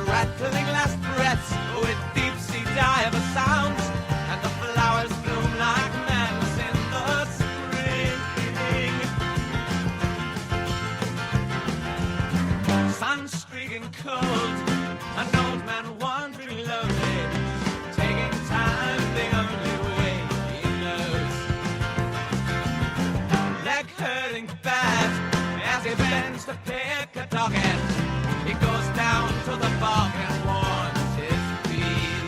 rattling last breaths with deep sea diver sounds, and the flowers bloom like madness in the spring. Sun streaking cold, an old man wandering lonely, taking time the only way he knows. Leg hurting bad as he bends to pick a docket. He goes down to the bog and warms his feet.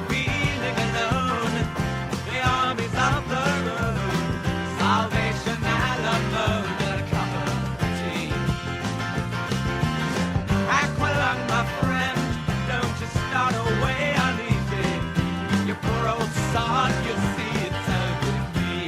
Feeling alone, the armies of the road, Salvation Alamo, a cup of tea. Aqualung, my friend, don't you start away uneasy. You poor old sod, you see it's over me.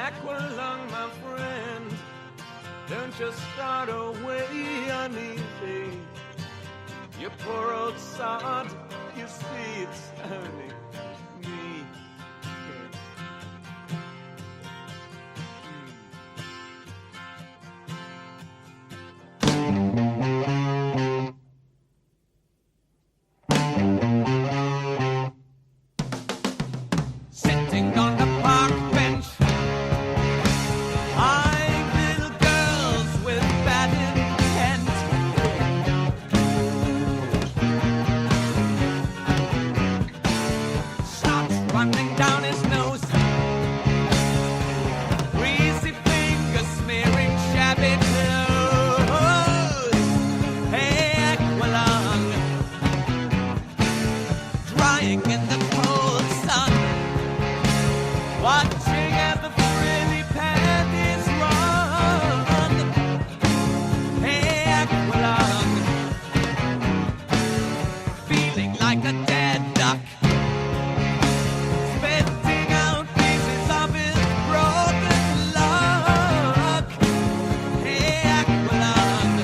Aqualung, my friend, don't just start away uneasy. You poor old sod, you see it's only me. Sitting on the park bench, eyeing little girls with bad intent. Starts running down his nose, greasy fingers smearing shabby clothes. Hey, Aqualung, drying in the cold sun, watching as the frilly panties run. Hey, Aqualung, feeling like a dead duck, spitting out pieces of his broken luck. Hey, Aqualung.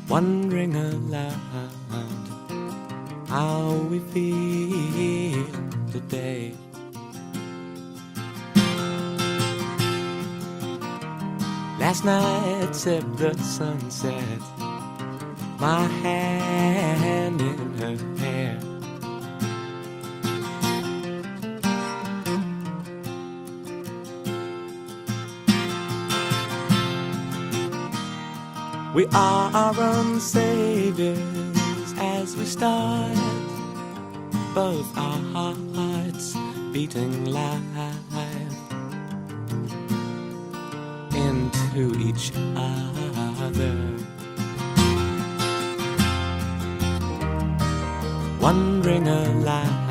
wondering aloud how we feel today. Last night sipped the sunset, my hand in her hair. We are our own saviors as we start, both our hearts beating live into each other. Wondering aloud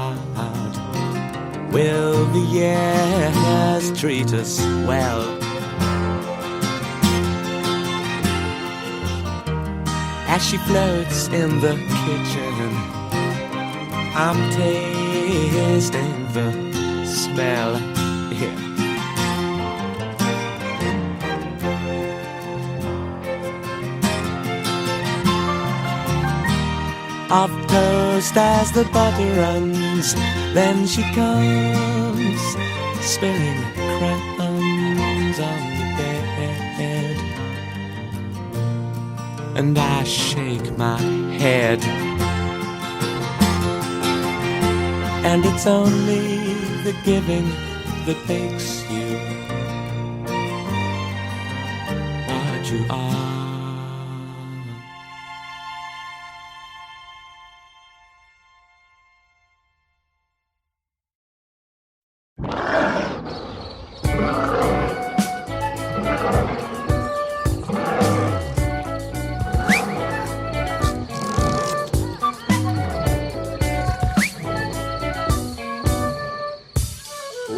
Will the years treat us well? As she floats in the kitchen, I'm tasting the smell. Yeah. Of toast as the butter runs, then she comes spilling crumbs on the bed, and I shake my head. And it's only the giving that makes you what you are.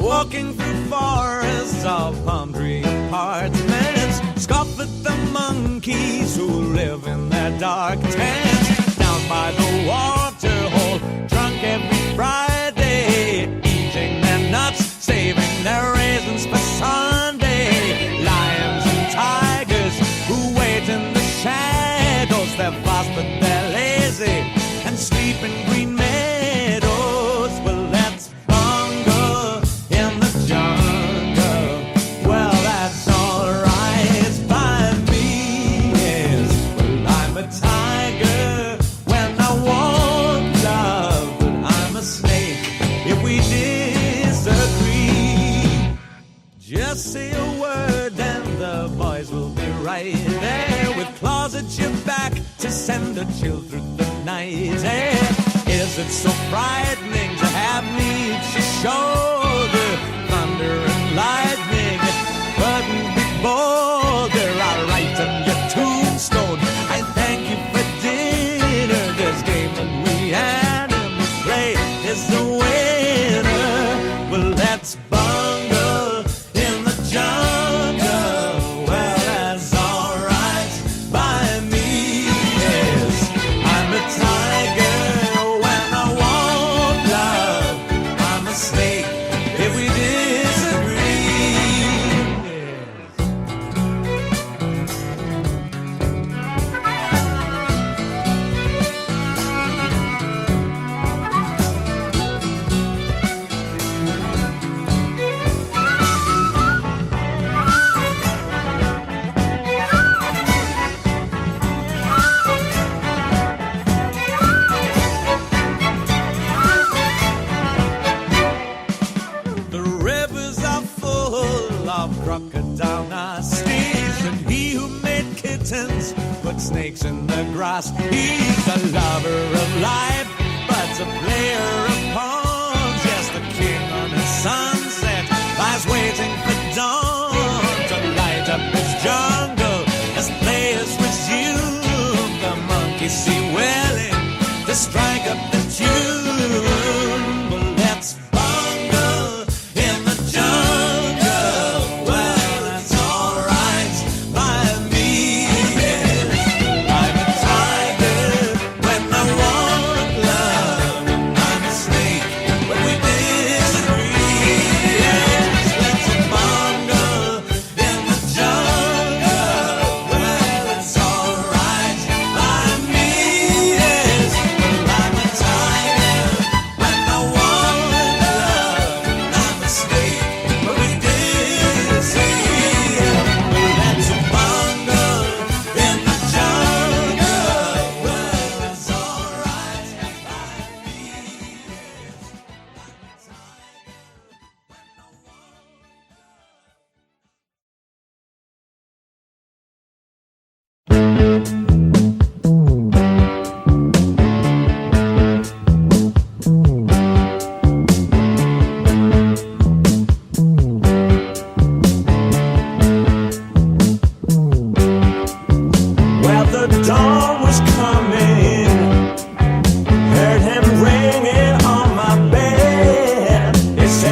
Walking through forests of palm tree apartments, scoff at the monkeys who live in their dark tents. Down by the water hole, drunk every Friday, eating their nuts, saving their raisins for Sunday. Lions and tigers who wait in the shadows, they're fast but they're lazy and sleep in green meadows. Well, let's bungle in the jungle. Well, that's alright by me. Yes, well, I'm a tiger when I want love, but I'm a snake if we disagree. Just say a word and the boys will be right there with claws at your back to send a chill through the night. Is it so frightening to have me at your shoulder? Thunder and lightning couldn't be bolder. I'll write on your tombstone, I thank you for dinner. This game that we animals play is the winner. Well, let's bungle in the jungle. Well, that's alright by me. Yes, I'm a tiger when I want love. I'm a snake if we disagree. The rivers are full of crocodile nasties, and he who made kittens put snakes in the grass. He's a lover of life, but a player of pawns. Yes, the king on his sunset lies waiting for dawn to light up his jungle as players resume. The monkeys see willing to strike up the tune. Well, let's bungle in the jungle. Well, that's alright by me. Yes, I'm a tiger when I want love, and I'm a snake when we disagree. Yes, let's bungle in the jungle. Well, it's alright by me. Yes, well, I'm a tiger when I want love, and I'm a snake when we disagree. Well, let's bungle in the jungle. Well, it's alright by me. Well, the dawn was coming, heard him ringing on my bed. He said,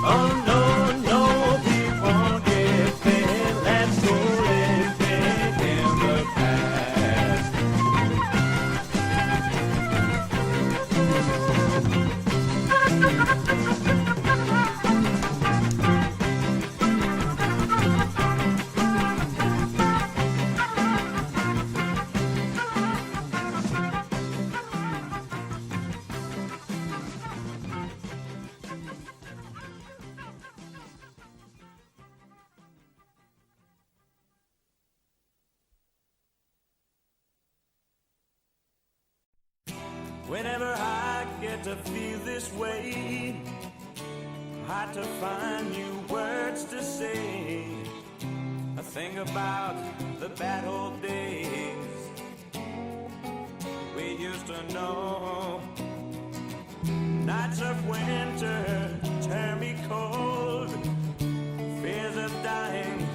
Oh no, no, people get there. Let's go living in the past. Whenever I get to feel this way, hard to find new words to say. I think about the bad old days we used to know. Nights of winter turn me cold. Fears of dying,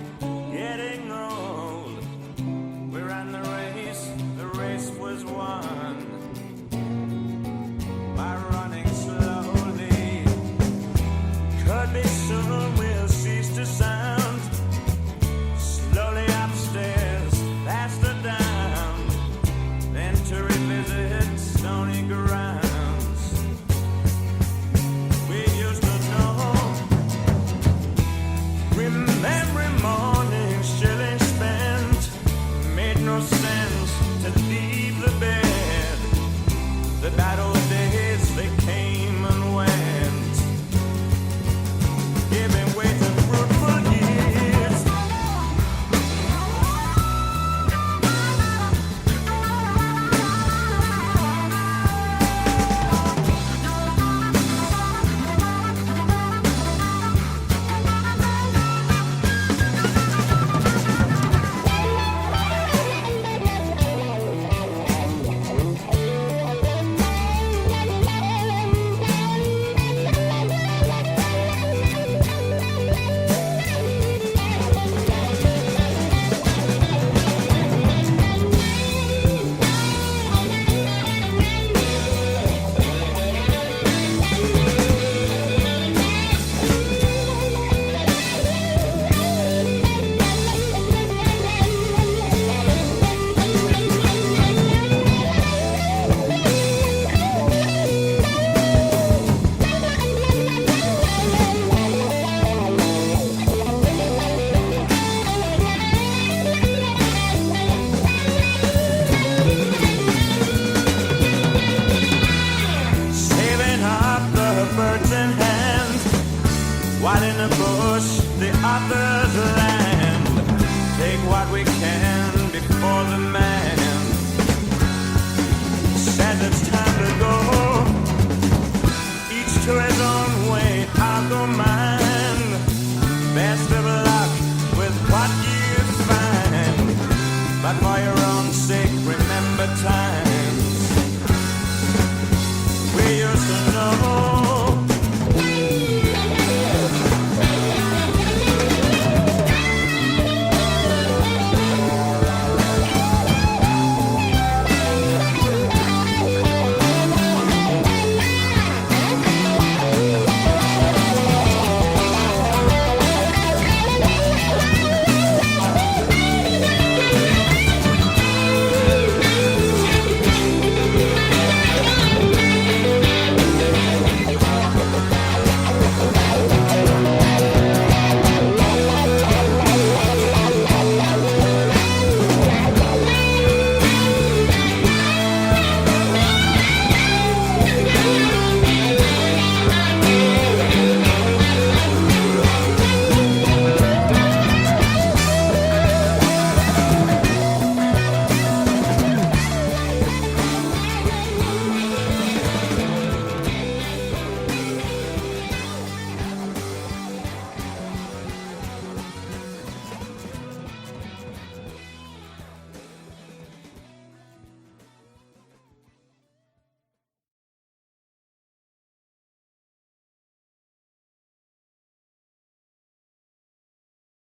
getting old. We ran the race was won by running slowly. Could be soon we'll cease to sound. Slowly upstairs, faster down, then to revisit stony grounds we used to know. Remembering mornings chilling spent, made no sense to leave the bed. The bad old days, they came and went, giving way to fruitful years. While in the bush, the other's land. Take what we can before the man says it's time to go. Each to his own way, I'll go mine.